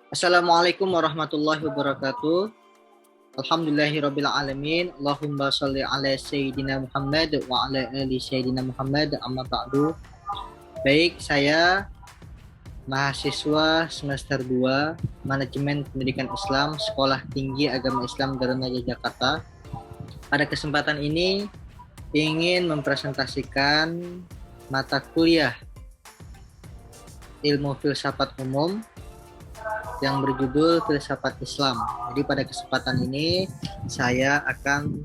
Assalamualaikum warahmatullahi wabarakatuh. Alhamdulillahirabbil alamin. Allahumma shalli ala sayyidina Muhammad wa ala ali sayyidina Muhammad. Amma ba'du. Baik, saya mahasiswa semester 2 Manajemen Pendidikan Islam Sekolah Tinggi Agama Islam Garuda Jakarta. Pada kesempatan ini ingin mempresentasikan mata kuliah Ilmu Filsafat Umum yang berjudul Filsafat Islam. Jadi pada kesempatan ini saya akan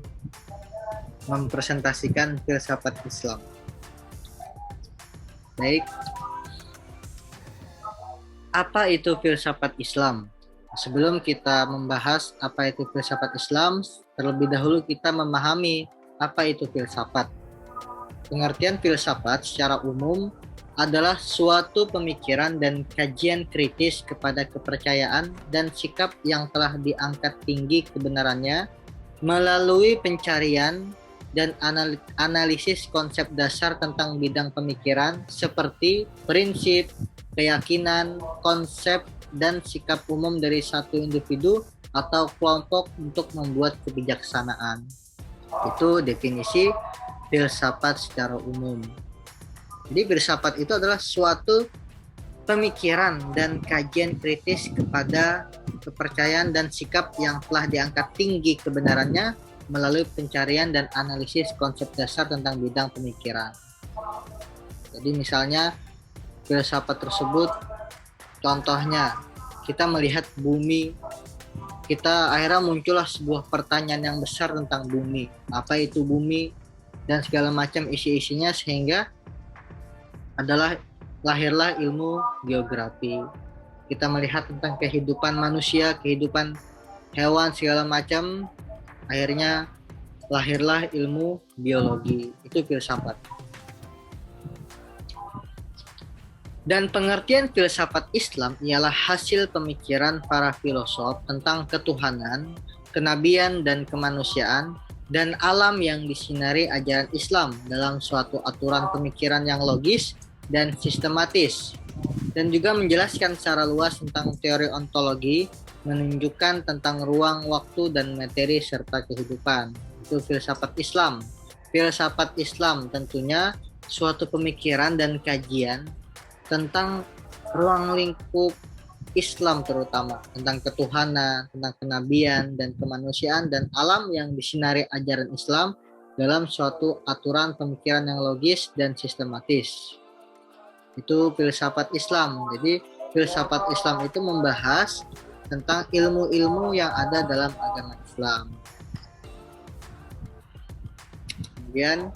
mempresentasikan filsafat Islam. Baik, apa itu filsafat Islam? Sebelum kita membahas apa itu filsafat Islam, terlebih dahulu kita memahami apa itu filsafat. Pengertian filsafat secara umum adalah suatu pemikiran dan kajian kritis kepada kepercayaan dan sikap yang telah diangkat tinggi kebenarannya melalui pencarian dan analisis konsep dasar tentang bidang pemikiran seperti prinsip, keyakinan, konsep, dan sikap umum dari satu individu atau kelompok untuk membuat kebijaksanaan. Itu definisi filsafat secara umum. Jadi filsafat itu adalah suatu pemikiran dan kajian kritis kepada kepercayaan dan sikap yang telah diangkat tinggi kebenarannya melalui pencarian dan analisis konsep dasar tentang bidang pemikiran. Jadi misalnya filsafat tersebut, contohnya kita melihat bumi, kita akhirnya muncullah sebuah pertanyaan yang besar tentang bumi. Apa itu bumi dan segala macam isi-isinya, sehingga lahirlah ilmu geografi. Kita melihat tentang kehidupan manusia, kehidupan hewan, segala macam. Akhirnya lahirlah ilmu biologi. Itu filsafat. Dan pengertian filsafat Islam ialah hasil pemikiran para filosof tentang ketuhanan, kenabian, dan kemanusiaan, dan alam yang disinari ajaran Islam dalam suatu aturan pemikiran yang logis dan sistematis, dan juga menjelaskan secara luas tentang teori ontologi, menunjukkan tentang ruang, waktu, dan materi serta kehidupan. Itu filsafat Islam. Filsafat Islam tentunya suatu pemikiran dan kajian tentang ruang lingkup Islam, terutama tentang ketuhanan, tentang kenabian, dan kemanusiaan, dan alam yang disinari ajaran Islam dalam suatu aturan pemikiran yang logis dan sistematis. Itu filsafat Islam. Jadi filsafat Islam itu membahas tentang ilmu-ilmu yang ada dalam agama Islam. Kemudian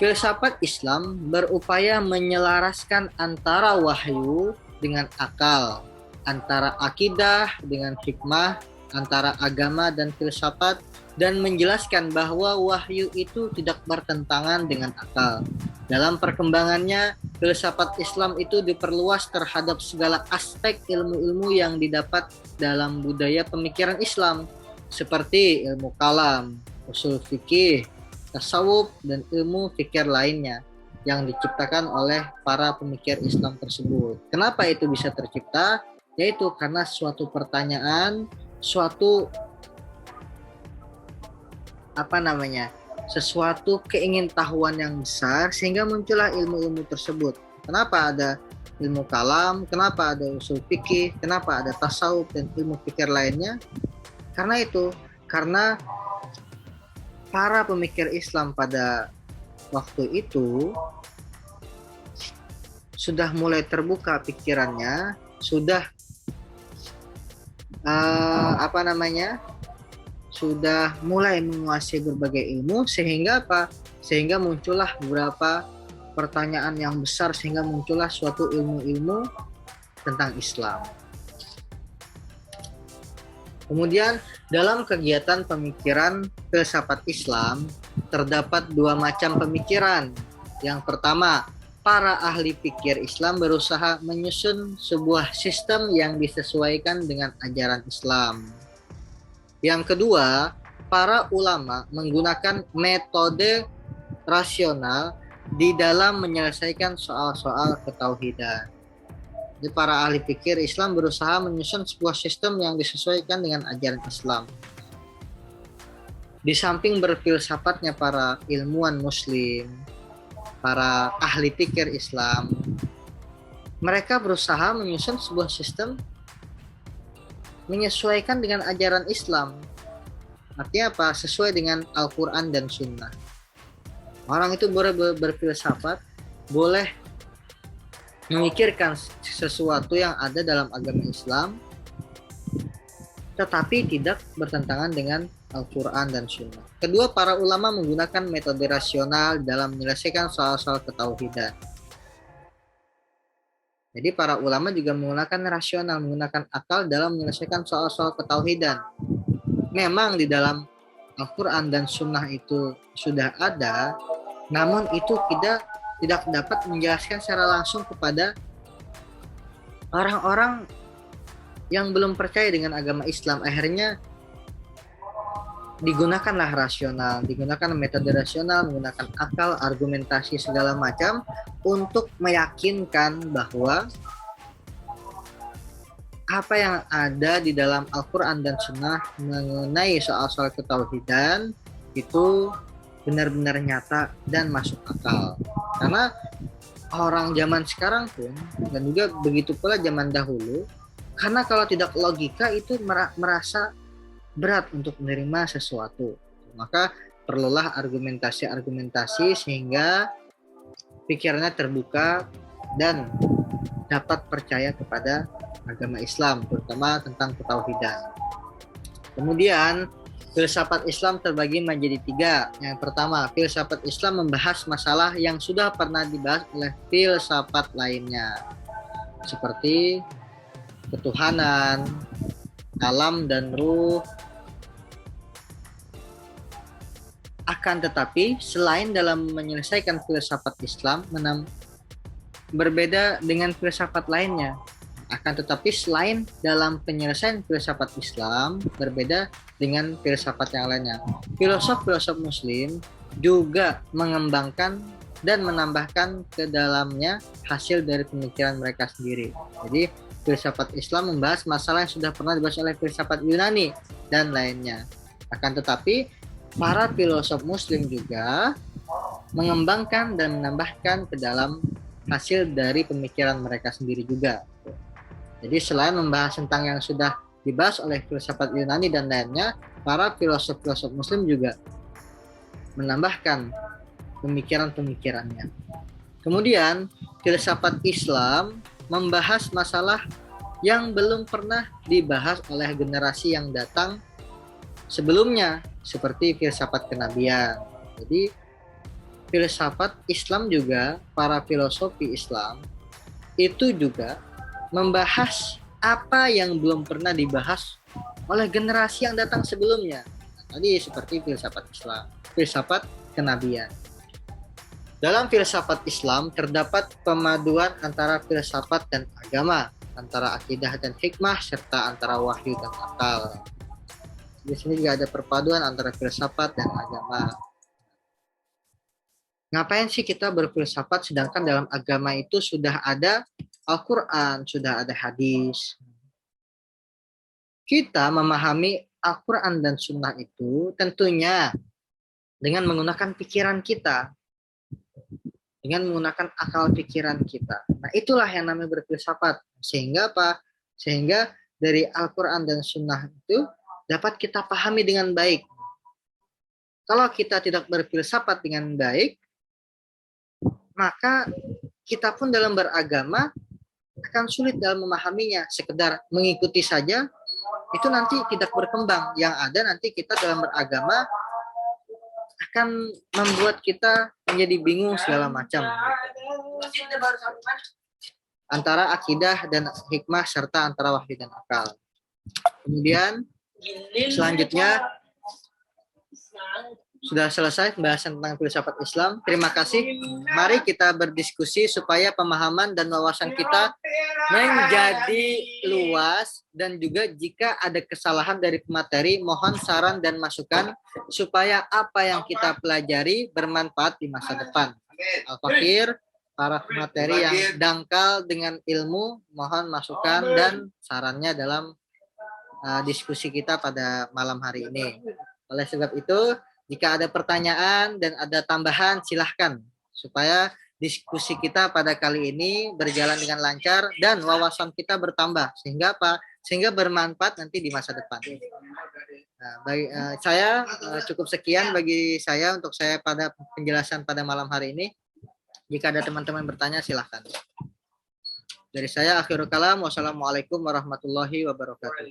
filsafat Islam berupaya menyelaraskan antara wahyu dengan akal, antara akidah dengan hikmah, antara agama dan filsafat, dan menjelaskan bahwa wahyu itu tidak bertentangan dengan akal. Dalam perkembangannya, filsafat Islam itu diperluas terhadap segala aspek ilmu-ilmu yang didapat dalam budaya pemikiran Islam, seperti ilmu kalam, usul fikih, tasawuf, dan ilmu fikir lainnya yang diciptakan oleh para pemikir Islam tersebut. Kenapa itu bisa tercipta? Yaitu karena suatu pertanyaan, suatu sesuatu keingintahuan yang besar, sehingga muncullah ilmu-ilmu tersebut. Kenapa ada ilmu kalam, kenapa ada usul fikih, kenapa ada tasawuf dan ilmu fikir lainnya? Karena para pemikir Islam pada waktu itu sudah mulai terbuka pikirannya, sudah sudah mulai menguasai berbagai ilmu, sehingga muncullah beberapa pertanyaan yang besar, sehingga muncullah suatu ilmu-ilmu tentang Islam. Kemudian dalam kegiatan pemikiran filsafat Islam terdapat dua macam pemikiran. Yang pertama, para ahli pikir Islam berusaha menyusun sebuah sistem yang disesuaikan dengan ajaran Islam. Yang kedua, para ulama menggunakan metode rasional di dalam menyelesaikan soal-soal ketauhidan. Jadi para ahli pikir Islam berusaha menyusun sebuah sistem yang disesuaikan dengan ajaran Islam. Di samping berfilsafatnya para ilmuwan Muslim, para ahli pikir Islam, mereka berusaha menyusun sebuah sistem menyesuaikan dengan ajaran Islam. Artinya apa? Sesuai dengan Al-Quran dan Sunnah. Orang itu boleh berfilsafat, boleh memikirkan sesuatu yang ada dalam agama Islam, tetapi tidak bertentangan dengan Al-Quran dan Sunnah. Kedua, para ulama menggunakan metode rasional dalam menyelesaikan soal-soal ketauhidan. Jadi para ulama juga menggunakan rasional, menggunakan akal dalam menyelesaikan soal-soal ketauhidan. Memang di dalam Al-Quran dan Sunnah itu sudah ada, namun itu tidak dapat menjelaskan secara langsung kepada orang-orang yang belum percaya dengan agama Islam. Akhirnya digunakanlah rasional, digunakan metode rasional, menggunakan akal, argumentasi segala macam untuk meyakinkan bahwa apa yang ada di dalam Al-Quran dan Sunnah mengenai soal-soal ketauhidan itu benar-benar nyata dan masuk akal. Karena orang zaman sekarang pun, dan juga begitu pula zaman dahulu, karena kalau tidak logika itu merasa berat untuk menerima sesuatu. Maka perlulah argumentasi-argumentasi sehingga pikirannya terbuka dan dapat percaya kepada agama Islam, terutama tentang ketauhidan. Kemudian filsafat Islam terbagi menjadi 3. Yang pertama, filsafat Islam membahas masalah yang sudah pernah dibahas oleh filsafat lainnya, seperti ketuhanan, alam dan ruh. Akan tetapi, selain dalam menyelesaikan filsafat Islam berbeda dengan filsafat lainnya. Akan tetapi selain dalam penyelesaian filsafat Islam berbeda dengan filsafat yang lainnya. Filosof-filosof Muslim juga mengembangkan dan menambahkan ke dalamnya hasil dari pemikiran mereka sendiri. Jadi filsafat Islam membahas masalah yang sudah pernah dibahas oleh filsafat Yunani dan lainnya. Akan tetapi para filosof Muslim juga mengembangkan dan menambahkan ke dalam hasil dari pemikiran mereka sendiri juga. Jadi selain membahas tentang yang sudah dibahas oleh filsafat Yunani dan lainnya, para filosof-filosof Muslim juga menambahkan pemikiran-pemikirannya. Kemudian, filsafat Islam membahas masalah yang belum pernah dibahas oleh generasi yang datang sebelumnya, seperti filsafat kenabian. Jadi, filsafat Islam juga, para filosofi Islam, itu juga membahas apa yang belum pernah dibahas oleh generasi yang datang sebelumnya. Tadi seperti filsafat Islam, filsafat kenabian. Dalam filsafat Islam terdapat pemaduan antara filsafat dan agama, antara akidah dan hikmah, serta antara wahyu dan akal. Di sini juga ada perpaduan antara filsafat dan agama. Ngapain sih kita berfilsafat sedangkan dalam agama itu sudah ada Al-Quran, sudah ada hadis. Kita memahami Al-Quran dan Sunnah itu tentunya dengan menggunakan pikiran kita, dengan menggunakan akal pikiran kita. Nah, itulah yang namanya berfilsafat. Sehingga apa? Sehingga dari Al-Quran dan Sunnah itu dapat kita pahami dengan baik. Kalau kita tidak berfilsafat dengan baik, maka kita pun dalam beragama akan sulit dalam memahaminya. Sekedar mengikuti saja, itu nanti tidak berkembang. Yang ada nanti kita dalam beragama akan membuat kita menjadi bingung segala macam. Antara akidah dan hikmah serta antara wahyu dan akal. Kemudian selanjutnya sudah selesai pembahasan tentang filsafat Islam. Terima kasih. Mari kita berdiskusi supaya pemahaman dan wawasan kita menjadi luas, dan juga jika ada kesalahan dari pemateri, mohon saran dan masukan supaya apa yang kita pelajari bermanfaat di masa depan. Al-Fakir, para materi yang dangkal dengan ilmu, mohon masukan dan sarannya dalam diskusi kita pada malam hari ini. Oleh sebab itu, jika ada pertanyaan dan ada tambahan, silahkan supaya diskusi kita pada kali ini berjalan dengan lancar dan wawasan kita bertambah, sehingga apa? Sehingga bermanfaat nanti di masa depan. Nah, saya cukup sekian bagi saya untuk saya pada penjelasan pada malam hari ini. Jika ada teman-teman bertanya, silahkan. Dari saya akhirul kalam. Wassalamualaikum warahmatullahi wabarakatuh.